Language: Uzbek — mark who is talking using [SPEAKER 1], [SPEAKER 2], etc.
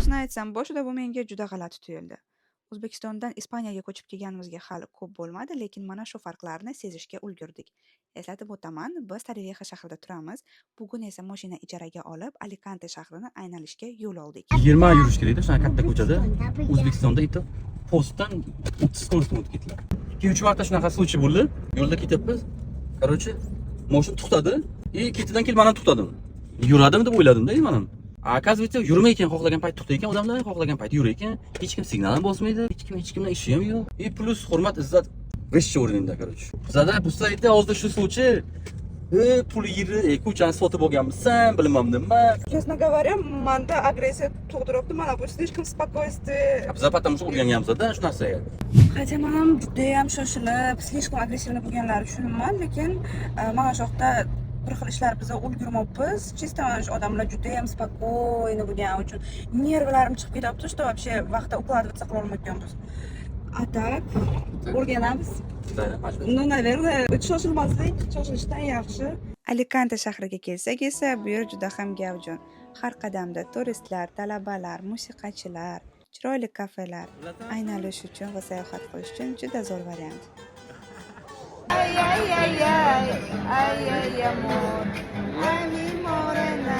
[SPEAKER 1] Rostini aytsam, boshida bu menga juda g'alati tuyuldi. O'zbekistondan Ispaniyaga ko'chib kelganimizga hali ko'p bo'lmadi, lekin mana shu farqlarni sezishga ulgurdik. Eslatib o'taman, biz Torrevieja shahrida turamiz. Bugun esa mashina ijaraga olib, Alicante shahrini aylanishga yo'l oldik.
[SPEAKER 2] 20 yurish kerakda, shunaqa katta ko'chada. O'zbekistonda itib postdan 30 skorostiga o'tib ketdilar. 2-3 marta shunaqa случай bo'ldi. Yo'lda ketyapmiz. Короче, mashina to'xtadi. Ketidan kelib men ham to'xtadim. Yuradimi deb o'yladim-da, men ham. Оказывается, yurmay ekan, xohlagan payt to'xtaydi ekan odamlar, xohlagan payt yurar ekan. Hech kim signal ham bosmaydi, hech kimning ishi ham yo'q. Plus hurmat, izzat высший уровеньda, короче. Bizada bu saytda hozir shu случай pul yig'ib, ko'chani sotib olganmisan, bilmam nima.
[SPEAKER 1] Честно говоря, menda agressiya tug'diribdi. Mana bu слишком спокойствие.
[SPEAKER 2] Biz потому что o'rganganmiz-da shu narsaga.
[SPEAKER 1] Хотя men ham juda ham shoshilib, слишком agressivni bo'lganlari tushunibman, lekin mana shu yoqda bir xil ishlar biz ulgurmabmiz. Чисто mana shu odamlar juda ham спокойно bo'lgani uchun nervlarim chiqib ketyapti, что вообще vaqtda укладываться qila olmayotganmiz. А так, o'rganamiz. Ну, наверное, shoshilmaslik, shoshilishdan yaxshi. Alicante shahriga kelsak esa, bu yer juda ham gavjum. Har qadamda turistlar, talabalar, musiqachilar, chiroyli kafelar. Aynalish uchun va sayohat qilish uchun juda zo'r variant.
[SPEAKER 3] Ay, ay, ay, ay, ay, ay, amor, ay, mi morena.